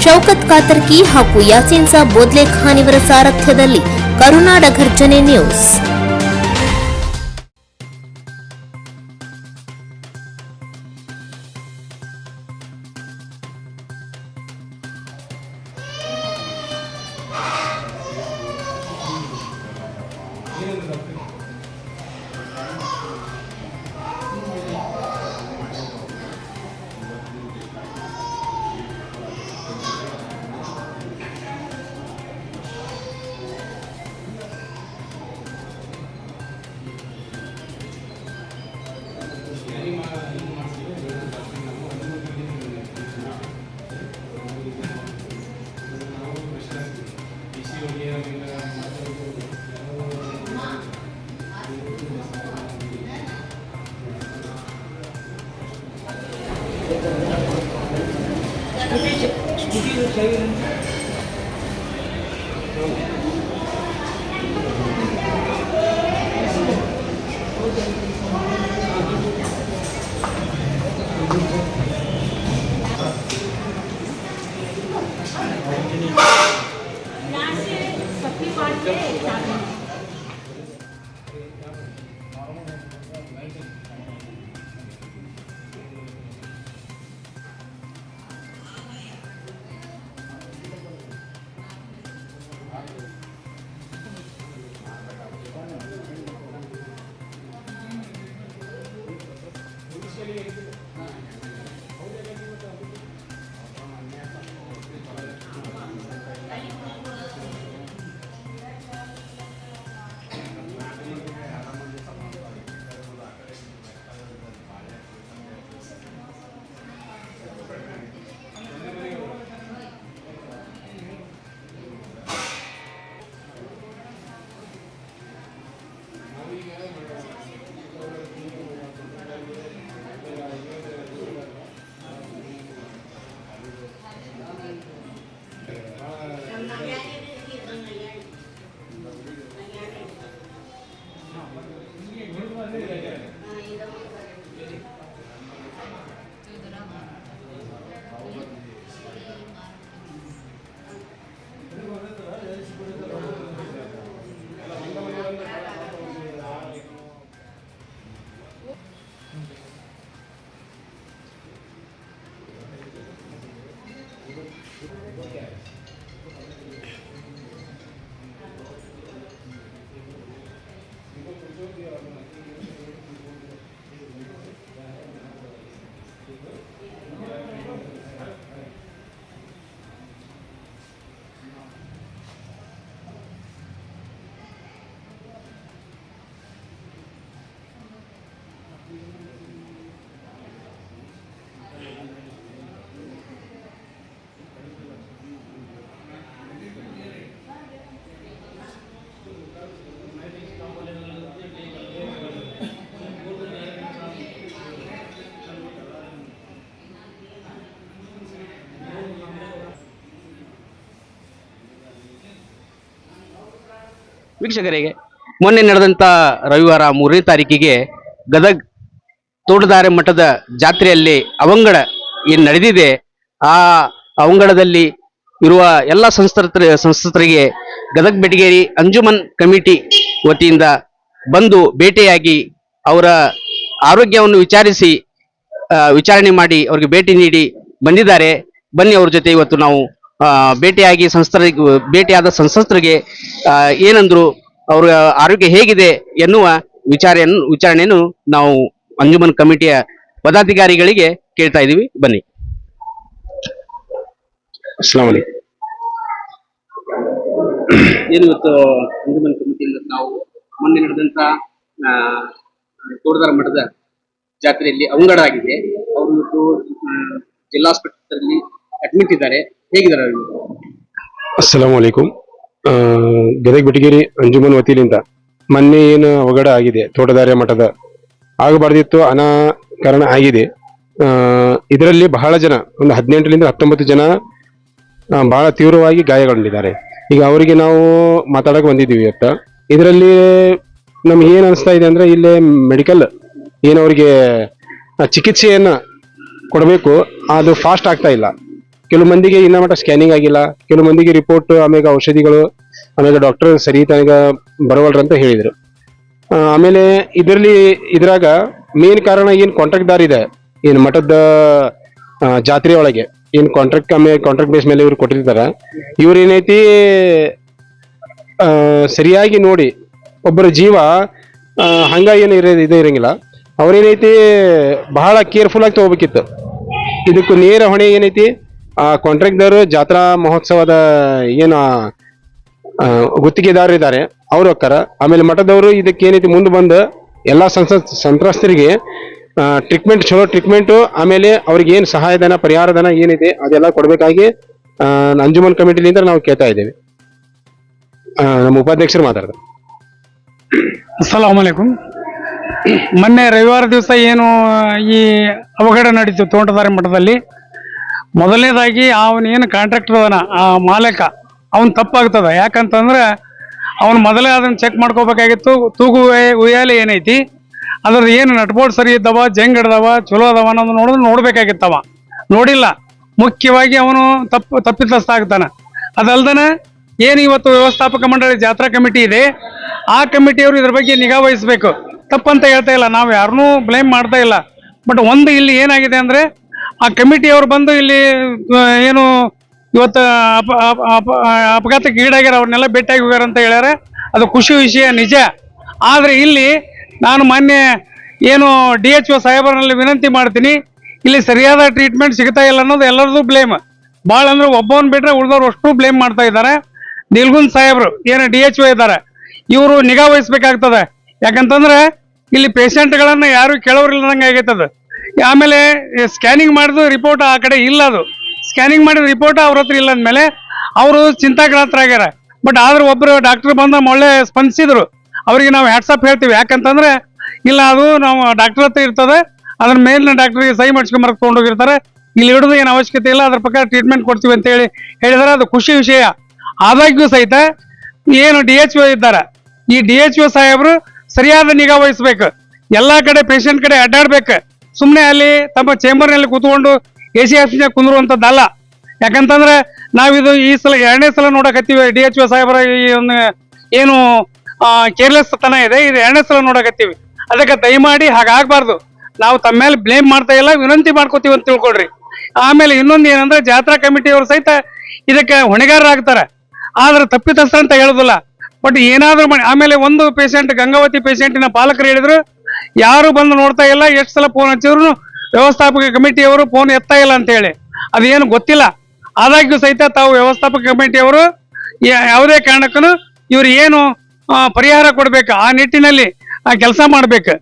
ಶೌಕತ್ ಕಾತರ್ಕಿ ಹಾಗೂ ಯಾಸೀನ್ ಸಾಬ್ ಬೋದ್ಲೆ ಖಾನ್ ಇವರ ಸಾರಥ್ಯದಲ್ಲಿ ಕರುನಾಡ ಘರ್ಜನೆ ನ್ಯೂಸ್. ವೀಕ್ಷಕರಿಗೆ ಮೊನ್ನೆ ನಡೆದಂಥ ರವಿವಾರ 3ನೇ ತಾರೀಕಿಗೆ ಗದಗ್ ತೋಟದಾರ್ಯ ಮಠದ ಜಾತ್ರೆಯಲ್ಲಿ ಅವಂಗಡ ಏನು ನಡೆದಿದೆ, ಆ ಅವಂಗಡದಲ್ಲಿ ಇರುವ ಎಲ್ಲ ಸಂಸ್ಥರಿಗೆ ಗದಗ್ ಬೆಟಗೇರಿ ಅಂಜುಮನ್ ಕಮಿಟಿ ವತಿಯಿಂದ ಬಂದು ಭೇಟಿಯಾಗಿ ಅವರ ಆರೋಗ್ಯವನ್ನು ವಿಚಾರಣೆ ಮಾಡಿ ಅವರಿಗೆ ಭೇಟಿ ನೀಡಿ ಬಂದಿದ್ದಾರೆ. ಬನ್ನಿ ಅವ್ರ ಜೊತೆ ಇವತ್ತು ನಾವು ಭೇಟಿಯಾದ ಸಂಸ್ಥರಿಗೆ ಏನಂದ್ರು, ಅವರ ಆರೋಗ್ಯ ಹೇಗಿದೆ ಎನ್ನುವ ವಿಚಾರಣೆಯನ್ನು ನಾವು ಅಂಜುಮನ್ ಕಮಿಟಿಯ ಪದಾಧಿಕಾರಿಗಳಿಗೆ ಕೇಳ್ತಾ ಇದ್ದೀವಿ. ಬನ್ನಿ. ಅಸ್ಸಲಾಮು ಅಲೈಕುಂ. ಏನು ಇವತ್ತು ಅಂಜುಮನ್ ಕಮಿಟಿಯಿಂದ ನಾವು ಮೊನ್ನೆ ನಡೆದಂತ ತೋಟದಾರ್ಯ ಮಠದ ಜಾತ್ರೆಯಲ್ಲಿ ಅವಂಗಡ ಆಗಿದೆ, ಅವರು ಇವತ್ತು ಜಿಲ್ಲಾ ಆಸ್ಪತ್ರೆಯಲ್ಲಿ ಅಡ್ಮಿಟ್ ಇದ್ದಾರೆ. ಹೇಗಿದ್ದಾರೆ ಅವರು? ಅಸ್ಸಲಾಮು ಅಲೈಕುಂ. ಗದಗ ಬೆಟಗೇರಿ ಅಂಜುಮನ್ ವತಿಯಿಂದ ಮೊನ್ನೆ ಏನು ಅವಘಡ ಆಗಿದೆ ತೋಟದಾರ್ಯ ಮಠದ, ಆಗಬಾರ್ದಿತ್ತು, ಅನಾಕಾರಣ ಆಗಿದೆ. ಇದರಲ್ಲಿ ಬಹಳ ಜನ, ಒಂದು 18ರಿಂದ 19 ಜನ ಬಹಳ ತೀವ್ರವಾಗಿ ಗಾಯಗೊಂಡಿದ್ದಾರೆ. ಈಗ ಅವರಿಗೆ ನಾವು ಮಾತಾಡಕ್ಕೆ ಬಂದಿದ್ದೀವಿ ಇವತ್ತ. ಇದರಲ್ಲಿ ನಮ್ಗೆ ಏನ್ ಅನಿಸ್ತಾ ಇದೆ ಅಂದ್ರೆ, ಇಲ್ಲೇ ಮೆಡಿಕಲ್ ಏನು ಅವರಿಗೆ ಚಿಕಿತ್ಸೆಯನ್ನ ಕೊಡಬೇಕು, ಅದು ಫಾಸ್ಟ್ ಆಗ್ತಾ ಇಲ್ಲ. ಕೆಲವು ಮಂದಿಗೆ ಇನ್ನ ಮಟ್ಟ ಸ್ಕ್ಯಾನಿಂಗ್ ಆಗಿಲ್ಲ, ಕೆಲವು ಮಂದಿಗೆ ರಿಪೋರ್ಟ್ ಆಮೇಲೆ ಔಷಧಿಗಳು ಆಮೇಲೆ ಡಾಕ್ಟರ್ ಸರಿ ತನಗ ಬರವಲ್ರ ಅಂತ ಹೇಳಿದ್ರು. ಆಮೇಲೆ ಇದ್ರಾಗ ಮೇನ್ ಕಾರಣ ಏನ್ ಕಾಂಟ್ರಾಕ್ಟ್ದಾರ್ ಇದೆ, ಏನ್ ಮಠದ ಜಾತ್ರೆ ಒಳಗೆ ಏನ್ ಕಾಂಟ್ರಾಕ್ಟ್ ಬೇಸ್ ಮೇಲೆ ಇವ್ರು ಕೊಟ್ಟಿರ್ತಾರ, ಇವ್ರ ಏನೈತಿ ಸರಿಯಾಗಿ ನೋಡಿ ಒಬ್ಬರ ಜೀವ ಹಂಗ ಏನು ಇದು ಇರಂಗಿಲ್ಲ. ಅವ್ರೇನೈತಿ ಬಹಳ ಕೇರ್ಫುಲ್ ಆಗಿ ತಗೋಬೇಕಿತ್ತು. ಇದಕ್ಕೂ ನೇರ ಹೊಣೆ ಏನೈತಿ ಆ ಕಾಂಟ್ರಾಕ್ಟ್ದವರು, ಜಾತ್ರಾ ಮಹೋತ್ಸವದ ಏನು ಗುತ್ತಿಗೆದಾರರು ಇದ್ದಾರೆ ಅವ್ರು ಹೋಗ್ತಾರ. ಆಮೇಲೆ ಮಠದವರು ಇದಕ್ಕೆ ಏನೈತಿ ಮುಂದೆ ಬಂದು ಎಲ್ಲಾ ಸಂತ್ರಸ್ತರಿಗೆ ಟ್ರೀಟ್ಮೆಂಟ್, ಚಲೋ ಟ್ರೀಟ್ಮೆಂಟ್, ಆಮೇಲೆ ಅವ್ರಿಗೆ ಏನ್ ಸಹಾಯಧನ ಪರಿಹಾರಧನ ಏನಿದೆ ಅದೆಲ್ಲ ಕೊಡ್ಬೇಕಾಗಿ ಅಂಜುಮನ್ ಕಮಿಟಿಲಿಂದ ನಾವು ಕೇಳ್ತಾ ಇದ್ದೇವೆ. ನಮ್ಮ ಉಪಾಧ್ಯಕ್ಷರು ಮಾತಾಡ್ತಾರೆ. ಅಸ್ಸಲಾಮು ಅಲೈಕುಂ. ಮೊನ್ನೆ ರವಿವಾರ ದಿವಸ ಏನು ಈ ಅವಘಡ ನಡೀತು ತೋಂಟದಾರ್ಯ ಮಠದಲ್ಲಿ, ಮೊದಲನೇದಾಗಿ ಅವನೇನು ಕಾಂಟ್ರಾಕ್ಟರ್ ಅದನ ಆ ಮಾಲಕ ಅವನ್ ತಪ್ಪಾಗ್ತದ. ಯಾಕಂತಂದ್ರೆ ಅವನು ಮೊದಲೇ ಅದನ್ನ ಚೆಕ್ ಮಾಡ್ಕೋಬೇಕಾಗಿತ್ತು. ತೂಗು ಉಯ್ಯಾಲೆ ಏನೈತಿ ಅದ್ರದ್ದು ಏನು ನಟ್ಬೋರ್ಡ್ ಸರಿ ಇದ್ದವ, ಜಂಗ್ ಹಿಡ್ದವ, ಚಲೋ ಅದಾವ ಅನ್ನೋದು ನೋಡ್ಬೇಕಾಗಿತ್ತವ. ನೋಡಿಲ್ಲ. ಮುಖ್ಯವಾಗಿ ಅವನು ತಪ್ಪಿತಸ್ಥ ಆಗ್ತಾನೆ. ಅದಲ್ದನ ಏನು ಇವತ್ತು ವ್ಯವಸ್ಥಾಪಕ ಮಂಡಳಿ ಜಾತ್ರಾ ಕಮಿಟಿ ಇದೆ, ಆ ಕಮಿಟಿಯವರು ಇದ್ರ ಬಗ್ಗೆ ನಿಗಾ ವಹಿಸ್ಬೇಕು. ತಪ್ಪಂತ ಹೇಳ್ತಾ ಇಲ್ಲ, ನಾವು ಯಾರನ್ನೂ ಬ್ಲೇಮ್ ಮಾಡ್ತಾ ಇಲ್ಲ. ಬಟ್ ಒಂದು ಇಲ್ಲಿ ಏನಾಗಿದೆ ಅಂದ್ರೆ ಆ ಕಮಿಟಿಯವರು ಬಂದು ಇಲ್ಲಿ ಏನು ಇವತ್ತು ಅಪಘಾತಕ್ಕೆ ಈಡಾಗ್ಯಾರ, ಅವ್ರನ್ನೆಲ್ಲ ಭೇಟಿಯಾಗಿ ಹೋಗ್ಯಾರ ಅಂತ ಹೇಳ್ಯಾರ. ಅದು ಖುಷಿ ವಿಷಯ ನಿಜ. ಆದ್ರೆ ಇಲ್ಲಿ ನಾನು ಮಾನ್ಯ ಏನು DHO ಸಾಹೇಬರಲ್ಲಿ ವಿನಂತಿ ಮಾಡ್ತೀನಿ, ಇಲ್ಲಿ ಸರಿಯಾದ ಟ್ರೀಟ್ಮೆಂಟ್ ಸಿಗ್ತಾ ಇಲ್ಲ ಅನ್ನೋದು ಎಲ್ಲರದು ಬ್ಲೇಮ್. ಭಾಳ ಅಂದ್ರೆ ಒಬ್ಬವನ್ ಬಿಟ್ರೆ ಉಳಿದವ್ರು ಅಷ್ಟು ಬ್ಲೇಮ್ ಮಾಡ್ತಾ ಇದ್ದಾರೆ. ನಿಲ್ಗುಂದ್ ಸಾಹೇಬ್ರು ಏನು DHO ಇದ್ದಾರೆ, ಇವರು ನಿಗಾ ವಹಿಸ್ಬೇಕಾಗ್ತದೆ. ಯಾಕಂತಂದ್ರೆ ಇಲ್ಲಿ ಪೇಷಂಟ್ಗಳನ್ನ ಯಾರು ಕೇಳೋರಿಲ್ಲದಂಗೆ ಆಗೈತದ. ಆಮೇಲೆ ಸ್ಕ್ಯಾನಿಂಗ್ ಮಾಡಿದ ರಿಪೋರ್ಟ್ ಆ ಕಡೆ ಇಲ್ಲ, ಅದು ಸ್ಕ್ಯಾನಿಂಗ್ ಮಾಡಿದ ರಿಪೋರ್ಟ್ ಅವ್ರ ಹತ್ರ ಇಲ್ಲ ಅಂದಮೇಲೆ ಅವರು ಚಿಂತಾಗ್ರಾತರಾಗ್ಯಾರ. ಬಟ್ ಆದ್ರೆ ಒಬ್ರು ಡಾಕ್ಟರ್ ಬಂದ ಒಳ್ಳೆ ಸ್ಪಂದಿಸಿದ್ರು, ಅವ್ರಿಗೆ ನಾವು ಹ್ಯಾಟ್ಸಪ್ ಹೇಳ್ತೀವಿ. ಯಾಕಂತಂದ್ರೆ ಇಲ್ಲ, ಅದು ನಾವು ಡಾಕ್ಟರ್ ಹತ್ರ ಇರ್ತದೆ, ಅದ್ರ ಮೇಲಿನ ಡಾಕ್ಟರ್ಗೆ ಸಹಿ ಮಾಡಿಸ್ಕೊಂಬರಕ್ ತೊಗೊಂಡೋಗಿರ್ತಾರೆ, ಇಲ್ಲಿ ಹಿಡಿದು ಏನು ಅವಶ್ಯಕತೆ ಇಲ್ಲ, ಅದ್ರ ಪ್ರಕಾರ ಟ್ರೀಟ್ಮೆಂಟ್ ಕೊಡ್ತೀವಿ ಅಂತ ಹೇಳಿದಾರೆ. ಅದು ಖುಷಿ ವಿಷಯ. ಆದಾಗ್ಯೂ ಸಹಿತ ಏನು DHO ಇದ್ದಾರೆ, ಈ DHO ಸಾಹೇಬರು ಸರಿಯಾದ ನಿಗಾ ವಹಿಸ್ಬೇಕು. ಎಲ್ಲಾ ಕಡೆ ಪೇಷಂಟ್ ಕಡೆ ಅಡ್ಡಾಡ್ಬೇಕು. ಸುಮ್ಮನೆ ಅಲ್ಲಿ ತಮ್ಮ ಚೇಂಬರ್ನಲ್ಲಿ ಕೂತ್ಕೊಂಡು AC ಆಫೀಸ್ನಾಗ ಕುಂದ್ರುವಂಥದ್ದಲ್ಲ. ಯಾಕಂತಂದ್ರೆ ನಾವಿದು ಈ ಸಲ 2ನೇ ಸಲ ನೋಡಕತ್ತೀವಿ DHO ಸಾಹೇಬರ ಈ ಒಂದು ಏನು ಕೇರ್ಲೆಸ್ ತನ ಇದೆ, ಇದು 2ನೇ ಸಲ ನೋಡಕತ್ತೀವಿ. ಅದಕ್ಕೆ ದಯಮಾಡಿ ಹಾಗಾಗಬಾರ್ದು. ನಾವು ತಮ್ಮ ಮೇಲೆ ಬ್ಲೇಮ್ ಮಾಡ್ತಾ ಇಲ್ಲ, ವಿನಂತಿ ಮಾಡ್ಕೋತೀವಿ ಅಂತ ತಿಳ್ಕೊಡ್ರಿ. ಆಮೇಲೆ ಇನ್ನೊಂದು ಏನಂದ್ರೆ ಜಾತ್ರಾ ಕಮಿಟಿಯವರು ಸಹಿತ ಇದಕ್ಕೆ ಹೊಣೆಗಾರರಾಗ್ತಾರೆ, ಆದ್ರೆ ತಪ್ಪಿತಸ್ಥ ಅಂತ ಹೇಳುದಿಲ್ಲ. ಬಟ್ ಏನಾದ್ರೂ ಆಮೇಲೆ ಒಂದು ಪೇಷಂಟ್, ಗಂಗಾವತಿ ಪೇಷಂಟಿನ ಪಾಲಕರು ಹೇಳಿದ್ರು ಯಾರು ಬಂದು ನೋಡ್ತಾ ಇಲ್ಲ, ಎಷ್ಟು ಸಲ ಫೋನ್ ಹಚ್ಚಿದ್ರು ವ್ಯವಸ್ಥಾಪಕ ಕಮಿಟಿಯವರು ಫೋನ್ ಎತ್ತಾ ಇಲ್ಲ ಅಂತ ಹೇಳಿ. ಅದೇನು ಗೊತ್ತಿಲ್ಲ. ಆದಾಗ್ಯೂ ಸಹಿತ ತಾವು ವ್ಯವಸ್ಥಾಪಕ ಕಮಿಟಿಯವರು ಯಾವುದೇ ಕಾರಣಕ್ಕೂ ಇವ್ರು ಏನು ಪರಿಹಾರ ಕೊಡ್ಬೇಕು ಆ ನಿಟ್ಟಿನಲ್ಲಿ ಕೆಲಸ ಮಾಡ್ಬೇಕು.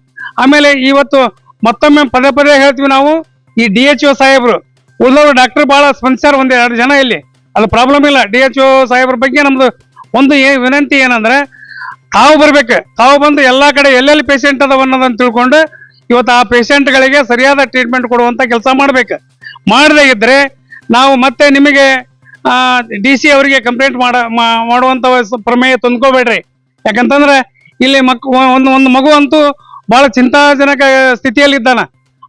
ಆಮೇಲೆ ಇವತ್ತು ಮತ್ತೊಮ್ಮೆ ಪದೇ ಪದೇ ಹೇಳ್ತೀವಿ ನಾವು, ಈ DHO ಸಾಹೇಬರು ಉಳಿದವರು ಡಾಕ್ಟರ್ ಬಹಳ ಸ್ಪಂದಿಸ್ಯಾರ, 1-2 ಜನ ಇಲ್ಲಿ, ಅದು ಪ್ರಾಬ್ಲಮ್ ಇಲ್ಲ. DHO ಸಾಹೇಬ್ರ ಬಗ್ಗೆ ನಮ್ದು ಒಂದು ವಿನಂತಿ ಏನಂದ್ರೆ ತಾವು ಬರ್ಬೇಕು, ತಾವು ಬಂದು ಎಲ್ಲಾ ಕಡೆ ಎಲ್ಲೆಲ್ಲಿ ಪೇಷಂಟ್ ಅದಾವ ಅನ್ನೋದನ್ನ ತಿಳ್ಕೊಂಡು ಇವತ್ತು ಆ ಪೇಷಂಟ್ಗಳಿಗೆ ಸರಿಯಾದ ಟ್ರೀಟ್ಮೆಂಟ್ ಕೊಡುವಂತ ಕೆಲಸ ಮಾಡ್ಬೇಕು. ಮಾಡದೇ ಇದ್ರೆ ನಾವು ಮತ್ತೆ ನಿಮಗೆ DC ಅವರಿಗೆ ಕಂಪ್ಲೇಂಟ್ ಮಾಡುವಂತ ಪ್ರಮೇಯ ತಂದ್ಕೋಬೇಡ್ರಿ. ಯಾಕಂತಂದ್ರೆ ಇಲ್ಲಿ ಒಂದು ಮಗು ಅಂತೂ ಬಹಳ ಚಿಂತಾಜನಕ ಸ್ಥಿತಿಯಲ್ಲಿ ಇದ್ದಾನ.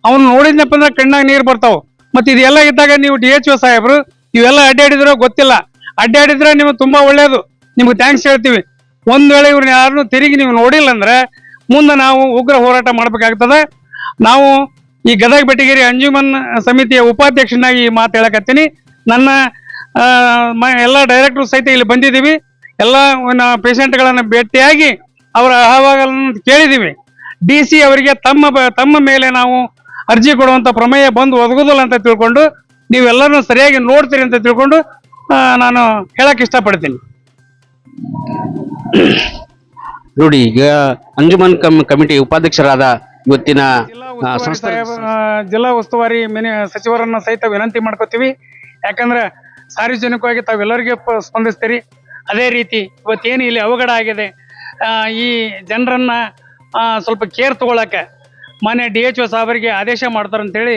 ಅವನು ನೋಡಿದ್ನಪ್ಪ ಅಂದ್ರೆ ಕಣ್ಣಾಗ ನೀರು ಬರ್ತಾವ. ಮತ್ತೆ ಇದೆಲ್ಲ ಇದ್ದಾಗ ನೀವು DHO ಸಾಹೇಬ್ರು ಇವೆಲ್ಲ ಅಡ್ಡಾಡಿದ್ರೋ ಗೊತ್ತಿಲ್ಲ, ಅಡ್ಡಾಡಿದ್ರೆ ನೀವು ತುಂಬಾ ಒಳ್ಳೇದು, ನಿಮ್ಗೆ ಥ್ಯಾಂಕ್ಸ್ ಹೇಳ್ತೀವಿ. ಒಂದ್ ವೇಳೆ ಇವ್ರನ್ನ ಯಾರನ್ನು ತಿರುಗಿ ನೀವು ನೋಡಿಲ್ಲ ಅಂದ್ರೆ ಮುಂದೆ ನಾವು ಉಗ್ರ ಹೋರಾಟ ಮಾಡ್ಬೇಕಾಗ್ತದೆ. ನಾವು ಈ ಗದಗ ಬೆಟಗೇರಿ ಅಂಜುಮನ್ ಸಮಿತಿಯ ಉಪಾಧ್ಯಕ್ಷನಾಗಿ ಈ ಮಾತು ಹೇಳಕತ್ತೀನಿ. ನನ್ನ ಎಲ್ಲ ಡೈರೆಕ್ಟರ್ ಸಹಿತ ಇಲ್ಲಿ ಬಂದಿದ್ದೀವಿ. ಎಲ್ಲ ಪೇಷಂಟ್ಗಳನ್ನ ಭೇಟಿಯಾಗಿ ಅವರ ಅಹವಾಲನ್ನು ಕೇಳಿದ್ದೀವಿ. DC ಅವರಿಗೆ ತಮ್ಮ ಮೇಲೆ ನಾವು ಅರ್ಜಿ ಕೊಡುವಂತ ಪ್ರಮೇಯ ಬಂದು ಒದಗುದಿಲ್ಲ ಅಂತ ತಿಳ್ಕೊಂಡು ನೀವೆಲ್ಲರೂ ಸರಿಯಾಗಿ ನೋಡ್ತೀರಿ ಅಂತ ತಿಳ್ಕೊಂಡು ನಾನು ಹೇಳಕ್ ಇಷ್ಟಪಡ್ತೀನಿ. ನೋಡಿ, ಈಗ ಅಂಜುಮನ್ ಕಮಿಟಿ ಉಪಾಧ್ಯಕ್ಷರಾದ ಇವತ್ತಿನ ಜಿಲ್ಲಾ ಉಸ್ತುವಾರಿ ಸಚಿವರನ್ನ ಸಹಿತ ವಿನಂತಿ ಮಾಡ್ಕೋತೀವಿ. ಯಾಕಂದ್ರೆ ಸಾರ್ವಜನಿಕವಾಗಿ ತಾವೆಲ್ಲರಿಗೆ ಸ್ಪಂದಿಸ್ತೀರಿ. ಅದೇ ರೀತಿ ಇವತ್ತೇನು ಇಲ್ಲಿ ಅವಘಡ ಆಗಿದೆ, ಈ ಜನರನ್ನ ಸ್ವಲ್ಪ ಕೇರ್ ತಗೊಳಕ್ಕೆ ಮಾನ್ಯ DHO ಸಾಹೇಬರಿಗೆ ಆದೇಶ ಮಾಡ್ತಾರಂತೇಳಿ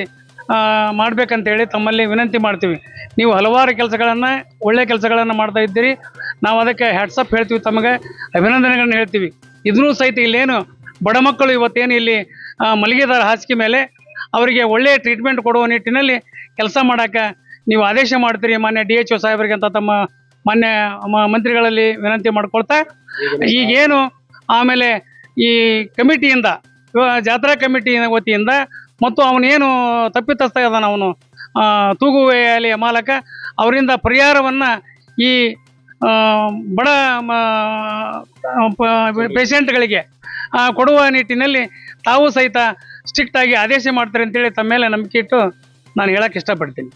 ಮಾಡ್ಬೇಕಂತೇಳಿ ತಮ್ಮಲ್ಲಿ ವಿನಂತಿ ಮಾಡ್ತೀವಿ. ನೀವು ಹಲವಾರು ಕೆಲಸಗಳನ್ನ, ಒಳ್ಳೆ ಕೆಲಸಗಳನ್ನ ಮಾಡ್ತಾ ಇದ್ದೀರಿ. ನಾವು ಅದಕ್ಕೆ ಹ್ಯಾಟ್ಸಪ್ ಹೇಳ್ತೀವಿ, ತಮಗೆ ಅಭಿನಂದನೆಗಳನ್ನ ಹೇಳ್ತೀವಿ. ಇದನ್ನೂ ಸಹಿತ ಇಲ್ಲೇನು ಬಡ ಮಕ್ಕಳು ಇವತ್ತೇನು ಇಲ್ಲಿ ಮಲಗಿದಾರ ಹಾಸಿಗೆ ಮೇಲೆ, ಅವರಿಗೆ ಒಳ್ಳೆಯ ಟ್ರೀಟ್ಮೆಂಟ್ ಕೊಡುವ ನಿಟ್ಟಿನಲ್ಲಿ ಕೆಲಸ ಮಾಡಕ್ಕೆ ನೀವು ಆದೇಶ ಮಾಡ್ತೀರಿ ಮಾನ್ಯ DHO ಸಾಹೇಬರಿಗೆ ಅಂತ ತಮ್ಮ ಮಾನ್ಯ ಮಂತ್ರಿಗಳಲ್ಲಿ ವಿನಂತಿ ಮಾಡ್ಕೊಳ್ತಾ, ಈಗೇನು ಆಮೇಲೆ ಈ ಕಮಿಟಿಯಿಂದ ಜಾತ್ರಾ ಕಮಿಟಿ ವತಿಯಿಂದ ಮತ್ತು ಅವನೇನು ತಪ್ಪಿತಸ್ಥ ಇದ್ದಾನೆ ಅವನು ತೂಗುವೆಲೆಯ ಮಾಲಕ, ಅವರಿಂದ ಪರಿಹಾರವನ್ನು ಈ ಬಡ ಪೇಷಂಟ್ಗಳಿಗೆ ಕೊಡುವ ನಿಟ್ಟಿನಲ್ಲಿ ತಾವು ಸಹಿತ ಸ್ಟ್ರಿಕ್ಟ್ ಆಗಿ ಆದೇಶ ಮಾಡ್ತಾರೆ ಅಂತೇಳಿ ತಮ್ಮ ಮೇಲೆ ನಂಬಿಕೆ ಇಟ್ಟು ನಾನು ಹೇಳಕ್ಕೆ ಇಷ್ಟಪಡ್ತೀನಿ.